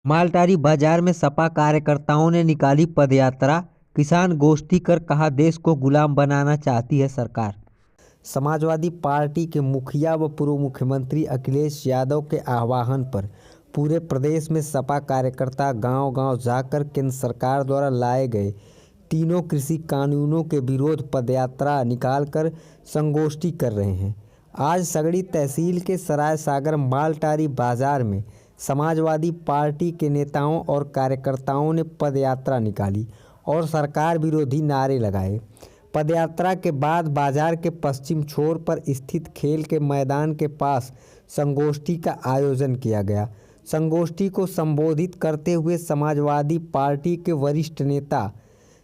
मालटारी बाजार में सपा कार्यकर्ताओं ने निकाली पदयात्रा। किसान गोष्ठी कर कहा, देश को गुलाम बनाना चाहती है सरकार। समाजवादी पार्टी के मुखिया व पूर्व मुख्यमंत्री अखिलेश यादव के आह्वान पर पूरे प्रदेश में सपा कार्यकर्ता गांव-गांव जाकर केंद्र सरकार द्वारा लाए गए तीनों कृषि कानूनों के विरोध पदयात्रा निकालकर संगोष्ठी कर रहे हैं। आज सगड़ी तहसील के सरायसागर मालटारी बाजार में समाजवादी पार्टी के नेताओं और कार्यकर्ताओं ने पदयात्रा निकाली और सरकार विरोधी नारे लगाए। पदयात्रा के बाद बाजार के पश्चिम छोर पर स्थित खेल के मैदान के पास संगोष्ठी का आयोजन किया गया। संगोष्ठी को संबोधित करते हुए समाजवादी पार्टी के वरिष्ठ नेता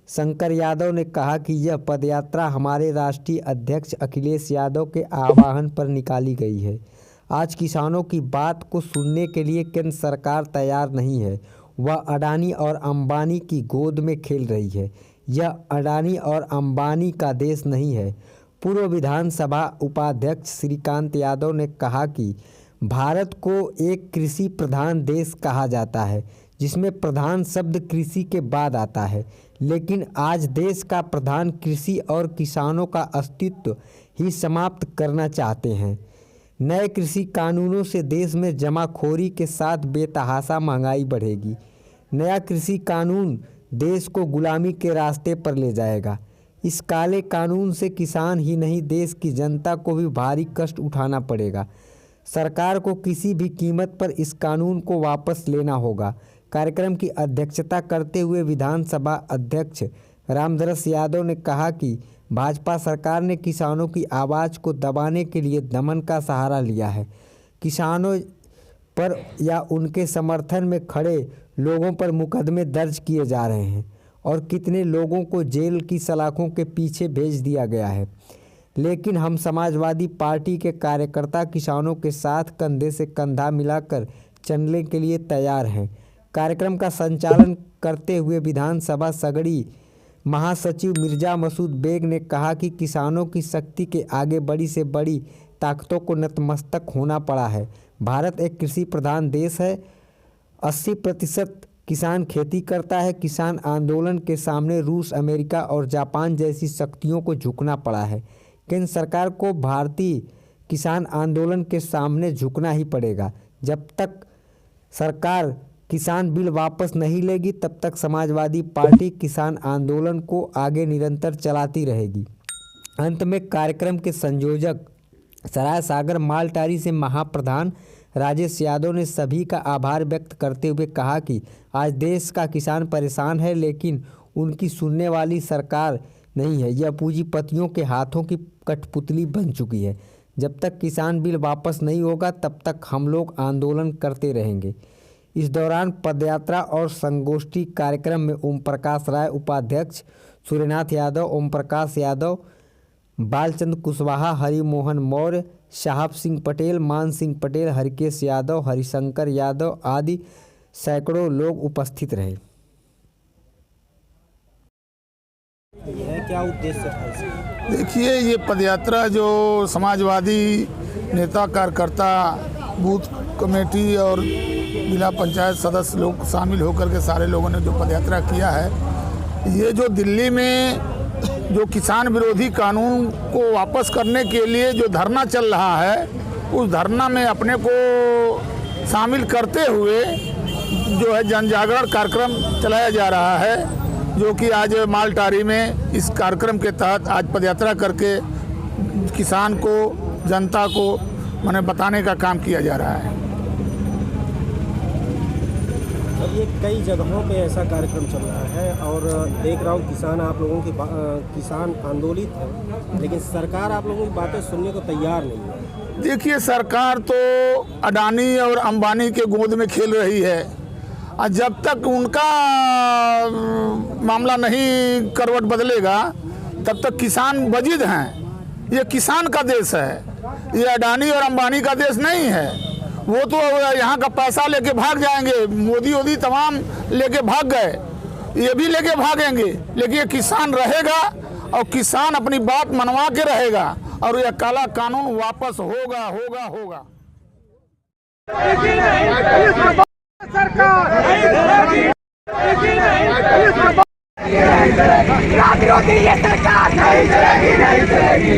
शंकर यादव ने कहा कि यह पदयात्रा हमारे राष्ट्रीय अध्यक्ष अखिलेश यादव के आह्वान पर निकाली गई है। आज किसानों की बात को सुनने के लिए केंद्र सरकार तैयार नहीं है। वह अडानी और अंबानी की गोद में खेल रही है। यह अडानी और अंबानी का देश नहीं है। पूर्व विधानसभा उपाध्यक्ष श्रीकांत यादव ने कहा कि भारत को एक कृषि प्रधान देश कहा जाता है, जिसमें प्रधान शब्द कृषि के बाद आता है, लेकिन आज देश का प्रधान कृषि और किसानों का अस्तित्व ही समाप्त करना चाहते हैं। नए कृषि कानूनों से देश में जमाखोरी के साथ बेतहाशा महंगाई बढ़ेगी। नया कृषि कानून देश को गुलामी के रास्ते पर ले जाएगा। इस काले कानून से किसान ही नहीं, देश की जनता को भी भारी कष्ट उठाना पड़ेगा। सरकार को किसी भी कीमत पर इस कानून को वापस लेना होगा। कार्यक्रम की अध्यक्षता करते हुए विधानसभा अध्यक्ष रामधरस यादव ने कहा कि भाजपा सरकार ने किसानों की आवाज़ को दबाने के लिए दमन का सहारा लिया है। किसानों पर या उनके समर्थन में खड़े लोगों पर मुकदमे दर्ज किए जा रहे हैं और कितने लोगों को जेल की सलाखों के पीछे भेज दिया गया है। लेकिन हम समाजवादी पार्टी के कार्यकर्ता किसानों के साथ कंधे से कंधा मिलाकर चलने के लिए तैयार हैं। कार्यक्रम का संचालन करते हुए विधानसभा सगड़ी महासचिव मिर्जा मसूद बेग ने कहा कि किसानों की शक्ति के आगे बड़ी से बड़ी ताकतों को नतमस्तक होना पड़ा है। भारत एक कृषि प्रधान देश है। 80% किसान खेती करता है। किसान आंदोलन के सामने रूस, अमेरिका और जापान जैसी शक्तियों को झुकना पड़ा है। केंद्र सरकार को भारतीय किसान आंदोलन के सामने झुकना ही पड़ेगा। जब तक सरकार किसान बिल वापस नहीं लेगी, तब तक समाजवादी पार्टी किसान आंदोलन को आगे निरंतर चलाती रहेगी। अंत में कार्यक्रम के संयोजक सरायसागर मालटारी से महाप्रधान राजेश यादव ने सभी का आभार व्यक्त करते हुए कहा कि आज देश का किसान परेशान है, लेकिन उनकी सुनने वाली सरकार नहीं है। यह पूंजीपतियों के हाथों की कठपुतली बन चुकी है। जब तक किसान बिल वापस नहीं होगा, तब तक हम लोग आंदोलन करते रहेंगे। इस दौरान पदयात्रा और संगोष्ठी कार्यक्रम में ओम प्रकाश राय उपाध्यक्ष, सूर्यनाथ यादव, ओम प्रकाश यादव, बालचंद कुशवाहा, हरिमोहन मौर्य, शाहब सिंह पटेल, मान सिंह पटेल, हरिकेश यादव, हरिशंकर यादव आदि सैकड़ों लोग उपस्थित रहे। क्या उद्देश्य था? देखिए, ये पदयात्रा जो समाजवादी नेता, कार्यकर्ता, बूथ कमेटी और जिला पंचायत सदस्य लोग शामिल होकर के सारे लोगों ने जो पदयात्रा किया है, ये जो दिल्ली में जो किसान विरोधी कानून को वापस करने के लिए जो धरना चल रहा है, उस धरना में अपने को शामिल करते हुए जो है जन जागरण कार्यक्रम चलाया जा रहा है, जो कि आज मालटारी में इस कार्यक्रम के तहत आज पदयात्रा करके किसान को, जनता को माने बताने का काम किया जा रहा है। अब ये कई जगहों पे ऐसा कार्यक्रम चल रहा है और देख रहा हूँ किसान आप लोगों की किसान आंदोलित है, लेकिन सरकार आप लोगों की बातें सुनने को तैयार नहीं है। देखिए, सरकार तो अडानी और अंबानी के गोद में खेल रही है और जब तक उनका मामला नहीं करवट बदलेगा, तब तक किसान वजीद हैं। ये किसान का देश है, ये अडानी और अंबानी का देश नहीं है। वो तो यहाँ का पैसा लेके भाग जाएंगे, मोदी तमाम लेके भाग गए, ये भी लेके भागेंगे, लेकिन ये किसान रहेगा और किसान अपनी बात मनवा के रहेगा और यह काला कानून वापस होगा होगा होगा। विरोधी ये सरकार नहीं चलेगी, नहीं चलेगी,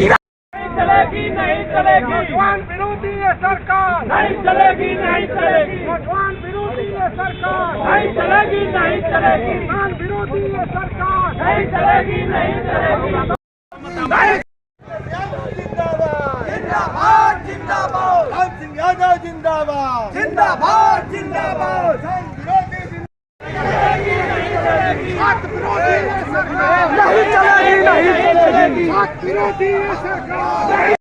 चलेगी नहीं चलेगी। नौजवान विरोधी ये सरकार नहीं चलेगी, नहीं चलेगी। नौजवान विरोधी ये सरकार नहीं चलेगी, नहीं चलेगी। किसान विरोधी ये सरकार नहीं चलेगी, नहीं चलेगी। जिंदाबाद जिंदाबाद राम सिंह यादव जिंदाबाद जिंदाबाद जिंदाबाद नहीं चलेगी, नहीं चलेगी, नहीं चलेगी।